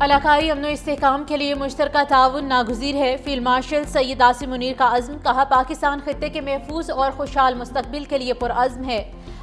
इलाकाई अमन इस्तेहकाम के लिए मुश्तरका ताउन नागुज़ीर है। फील्ड मार्शल सैयद आसिम मुनीर का अज़्म, कहा पाकिस्तान खित्ते के महफूज और खुशहाल मुस्तकबिल के लिए पुरअज़्म है।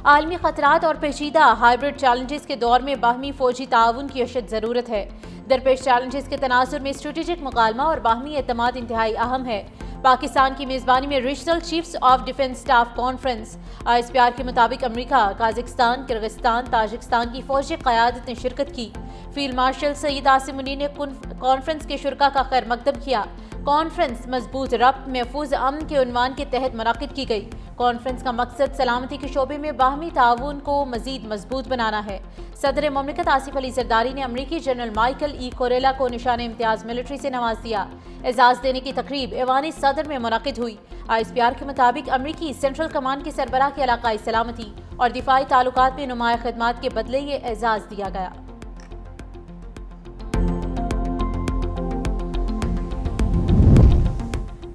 आलमी खतरात और पेचीदा हाइब्रिड चैलेंजेस के दौर में बाहमी फौजी ताउन की अशद ज़रूरत है। दरपेश चैलेंजेस के तनाजुर में स्ट्रेटेजिक मुकालमा और बाहमी एतमाद इंतहाई अहम है। पाकिस्तान की मेज़बानी में regional chiefs of defence staff conference ISPR के मुताबिक अमरीका, काज़ाकिस्तान, किर्गिस्तान, ताजिकिस्तान की फौजी क़यादत ने शिरकत की। फील्ड मार्शल सैयद आसिम मुनीर ने कॉन्फ्रेंस के शुरका का खैर मकदम किया। कॉन्फ्रेंस मजबूत रब्त महफूज अमन के उन्वान के तहत मुनक़िद की गई। कॉन्फ्रेंस का मकसद सलामती के शोबे में बाहमी ताउन को मजीद मजबूत बनाना है। सदर ममलिकत आसिफ अली जरदारी ने अमरीकी जनरल माइकल E. कोरेला को निशान इम्तियाज मिलिट्री से नवाज दिया। एजाज देने की तकरीब ऐवान सदर में मुनक़िद हुई। ISPR के मुताबिक अमरीकी सेंट्रल कमान के सरबराह की इलाकाई सलामती और दिफाई ताल्लुकात में नुमाया खदमात के बदले ये एजाज दिया गया।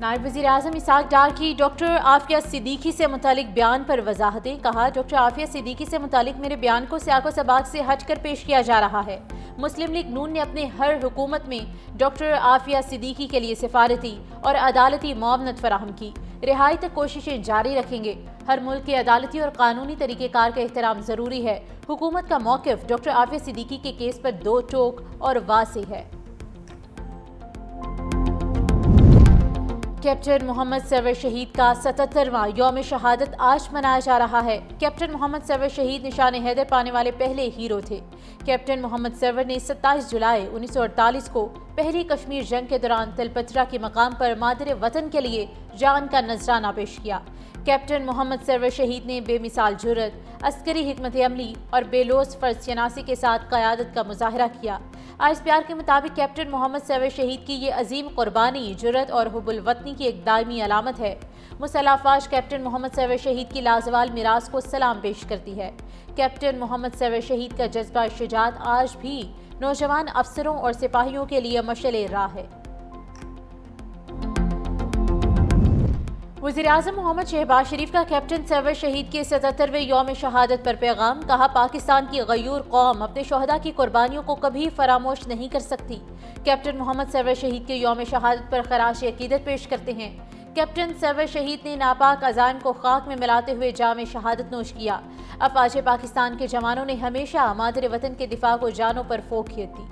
नायब वज़ीर आज़म इसाक डार की डॉक्टर आफिया सिद्दीकी से मुतालिक बयान पर वजाहतें। कहा, डॉक्टर आफिया सिद्दीकी से मुतालिक मेरे बयान को सियाको सबाक से हट कर पेश किया जा रहा है। मुस्लिम लीग नून ने अपने हर हुकूमत में डॉक्टर आफिया सिद्दीकी के लिए सिफारती और अदालती मुआवनत फराहम की। रिहाई तक कोशिशें जारी रखेंगे। हर मुल्क के अदालती और कानूनी तरीक़ेकार का एहतराम ज़रूरी है। हुकूमत का मौक़िफ़ डॉक्टर आफिया सिद्दीकी के केस पर दो टोक और वाज़ेह है। कैप्टन मोहम्मद सरवर शहीद का 77वां यौम शहादत आज मनाया जा रहा है। कैप्टन मोहम्मद सरवर शहीद निशान हैदर पाने वाले पहले हीरो थे। कैप्टन मोहम्मद सरवर ने 27 जुलाई 1948 को पहली कश्मीर जंग के दौरान तलपत्रा के मकाम पर मादर वतन के लिए जान का नजराना पेश किया। कैप्टन मोहम्मद सरवर शहीद ने बेमिसाल जुर्रत, अस्करी हिकमत अमली और बेलोस फर्ज शनासी के साथ क़यादत का मुजाहरा किया। ISPR के मुताबिक कैप्टन मोहम्मद सरवर शहीद की ये अजीम कुर्बानी, जुर्रत और हुब्बुल वतनी की एक दायमी अलामत है। मुसल्लह अफ़वाज कैप्टन मोहम्मद सरवर शहीद की लाजवाल मिरास को सलाम पेश करती है। कैप्टन मोहम्मद सरवर शहीद का जज्बा शुजाअत आज भी नौजवान अफसरों और सिपाहियों के लिए मशअले राह है। वज़ीर-ए-आज़म मोहम्मद शहबाज शरीफ का कैप्टन सरवर शहीद के 77वें यौम शहादत पर पैगाम। कहा, पाकिस्तान की गयूर कौम अपने शोहदा की कुर्बानियों को कभी फरामोश नहीं कर सकती। कैप्टन मोहम्मद सरवर शहीद के यौम शहादत पर खराश अकीदत पेश करते हैं। कैप्टन सरवर शहीद ने नापाक अज़ाइम को खाक में मिलाते हुए जाम शहादत नोश किया। अफवाज पाकिस्तान के जवानों ने हमेशा मादर वतन के दिफा को जानों पर फोकियत दी।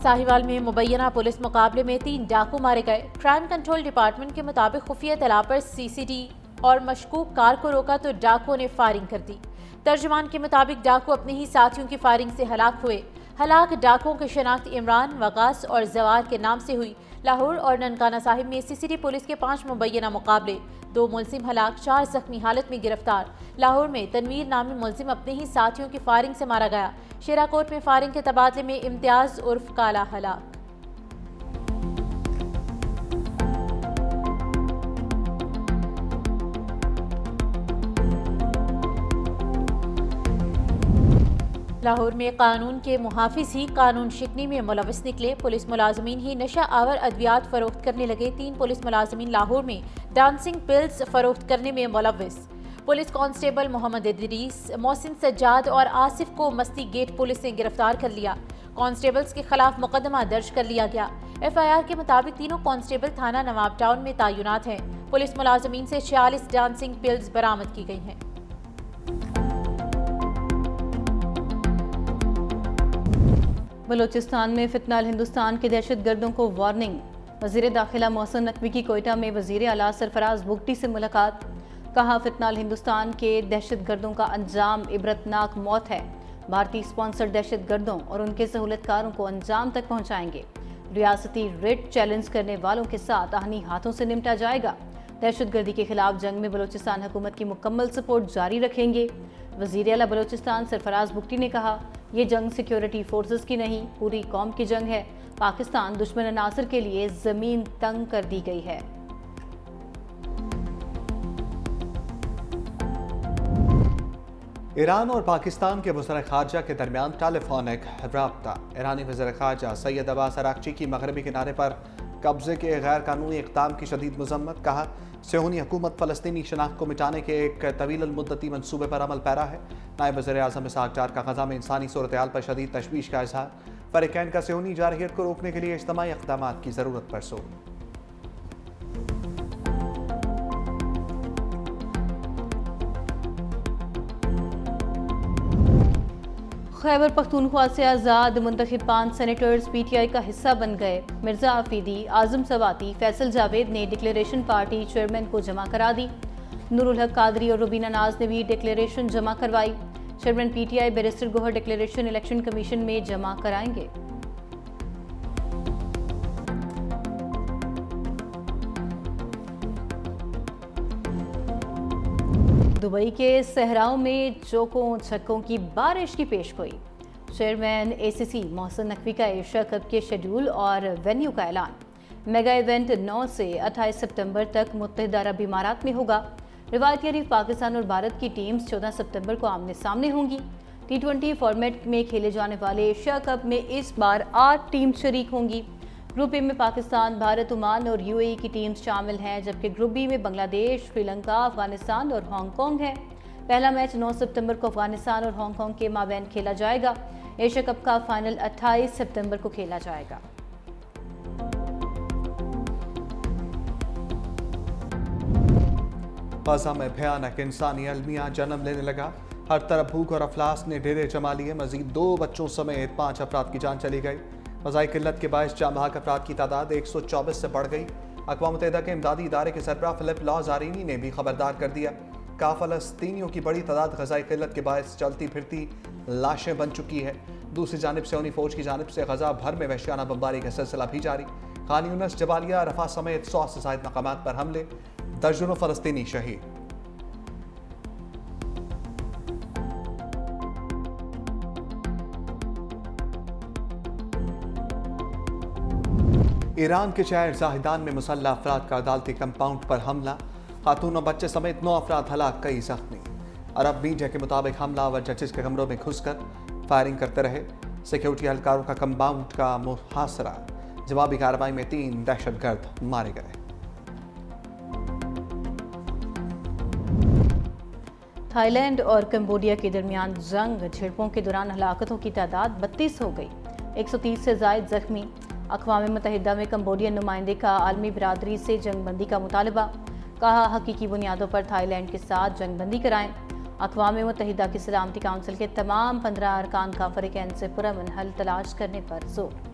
साहिवाल में मुबैना पुलिस मुकाबले में 3 डाकू मारे गए। क्राइम कंट्रोल डिपार्टमेंट के मुताबिक खुफिया तला पर CCD और मशकूक कार को रोका तो डाकुओं ने फायरिंग कर दी। तर्जुमान के मुताबिक डाकू अपने ही साथियों की फायरिंग से हलाक हुए। हलाक डाकुओं की शनाख्त इमरान, वकास और जवार के नाम से हुई। लाहौर और ननकाना साहिब में CCD पुलिस के 5 मुबैना मुकाबले, 2 मुलजिम हलाक, 4 जख्मी हालत में गिरफ्तार। लाहौर में तनवीर नामी मुलजिम अपने ही साथियों की फायरिंग से मारा गया। शेराकोट में फायरिंग के तबादले में इम्तियाज उर्फ काला हलाक। लाहौर में कानून के मुहाफिज ही कानून शिकनी में मुलविस निकले। पुलिस मुलाजमीन ही नशा आवर अद्वियात फरोख्त करने लगे। 3 पुलिस मुलाजमीन लाहौर में डांसिंग पिल्स फरोख्त करने में मुलविस। पुलिस कांस्टेबल मोहम्मद इदरीस, मोहसिन सज्जाद और आसिफ को मस्ती गेट पुलिस ने गिरफ्तार कर लिया। कांस्टेबल्स के खिलाफ मुकदमा दर्ज कर लिया गया। FIR के मुताबिक तीनों कांस्टेबल थाना नवाब टाउन में तैनात हैं। पुलिस मुलाजमीन से 46 डांसिंग पिल्स बरामद की गई हैं। बलूचिस्तान में फितनाल हिंदुस्तान के दहशतगर्दों को वार्निंग। वज़ीर दाखिला मोहसिन नकवी की कोयटा में वज़ीर आला सरफराज बुगटी से मुलाकात। कहा, फितनाल हिंदुस्तान के दहशतगर्दों का अंजाम इबरतनाक मौत है। भारतीय स्पॉन्सर्ड दहशतगर्दों और उनके सहूलतकारों को अंजाम तक पहुँचाएंगे। रियासती रेड चैलेंज करने वालों के साथ आहनी हाथों से निपटा जाएगा। दहशतगर्दी के खिलाफ जंग में बलूचिस्तान हुकूमत की मुकम्मल सपोर्ट जारी रखेंगे। वज़ीर आला बलूचिस्तान सरफराज बुगटी ने कहा, ये जंग सिक्योरिटी फोर्सेस की नहीं, पूरी कौम की जंग है। पाकिस्तान दुश्मन अनासर के लिए ज़मीन तंग कर दी गई है। ईरान और पाकिस्तान के वज़ीर ख़ारजा के दरमियान टेलीफोनिक रब्ता। ईरानी वज़ीर ख़ारजा सैयद अब्बास अराग़ची की मगरबी किनारे पर कब्जे के गैर कानूनी इक़दाम की शदीद मजम्मत। कहा, सियोनी हुकूमत फ़लस्तीनी शनाख्त को मिटाने के एक तवील मुद्दती मनसूबे पर अमल पैरा है। नायब वज़ीर आज़म इसहाक़ डार का ग़ज़ा में इंसानी सूरत हाल पर शदीद तशवीश का इज़हार। फ़रीक़ैन का सियोनी जारहियत को रोकने के लिए इज्तिमाई इक़दामात की ज़रूरत पर जोर। खैबर पख्तूनख्वा से आज़ाद मुंतखब 5 सेनेटर्स PTI का हिस्सा बन गए। मिर्ज़ा आफीदी, आज़म सवाती, फैसल जावेद ने डिक्लेरेशन पार्टी चेयरमैन को जमा करा दी। नूरुल हक कादरी और रुबीना नाज ने भी डिक्लेरेशन जमा करवाई। Chairman PTI barrister Gohar declaration election commission में जमा कराएंगे। दुबई के सहराओं में चौकों छक्कों की बारिश की पेशगोई। चेयरमैन ACC मोहसिन नकवी का एशिया कप के शेड्यूल और वेन्यू का ऐलान। मेगा इवेंट 9 से 28 सितंबर तक मुत्तहिदा अरब इमारात में होगा। रिवायती हरीफ पाकिस्तान और भारत की टीम्स 14 सितंबर को आमने सामने होंगी। T20 फॉर्मेट में खेले जाने वाले एशिया कप में इस बार 8 टीम्स शरीक होंगी। ग्रुप ए में पाकिस्तान, भारत, ओमान और UAE की टीम्स शामिल हैं, जबकि ग्रुप बी में बांग्लादेश, श्रीलंका, अफगानिस्तान और हांगकांग है। पहला मैच 9 सितंबर को अफगानिस्तान और हांगकांग के माबैन खेला जाएगा। एशिया कप का फाइनल 28 सितंबर को खेला जाएगा। ग़ज़ा में भयानक इंसानी अलमिया जन्म लेने लगा। हर तरफ भूख और अफलास ने डेरे जमा लिए। मजीद 2 बच्चों समेत 5 अफराद की जान चली गई। ग़ज़ाई किल्लत के बायस जाम बहक अफराद की तादाद 124 से बढ़ गई। अक़वाम मुत्तहिदा के इमदादी इदारे के सरबराह फिलिप लाज़ारिनी ने भी खबरदार कर दिया। कहा, फ़लस्तीनियों की बड़ी तादाद ग़ज़ाई किल्लत के बायस चलती फिरती लाशें बन चुकी है। दूसरी जानिब सियोनी फ़ौज की जानिब से ग़ज़ा भर में वहशियाना बमबारी का सिलसिला भी जारी। खान यूनिस, जबालिया, रफ़ा समेत 100 से ज़ायद मकामात पर हमले, दर्जनों फ़लस्तीनी शहीद। ईरान के शहर जाहिदान में मुसल्लह अफराद का अदालती कंपाउंड पर हमला। खातून और बच्चे समेत 9 अफराद हलाक, कई जख्मी। अरब मीडिया के मुताबिक हमलावर जजेस के कमरों में घुसकर फायरिंग करते रहे। सिक्योरिटी एहलकारों का कंपाउंड का मुहासरा। जवाबी कार्रवाई में 3 दहशतगर्द मारे गए। थाईलैंड और कंबोडिया के दरमियान जंग झड़पों के दौरान हलाकतों की तादाद 32 हो गई। 130 से ज़ायद जख्मी। अक़वाम मुत्तहिदा में कंबोडियन नुमाइंदे का आलमी बिरादरी से जंगबंदी का मुतालबा। कहा, हकीकी बुनियादों पर थाईलैंड के साथ जंगबंदी कराएं। अक़वाम मुत्तहिदा की सलामती काउंसिल के तमाम 15 अरकान का फ़रीक़ैन से पुरअमन हल तलाश करने पर जोर।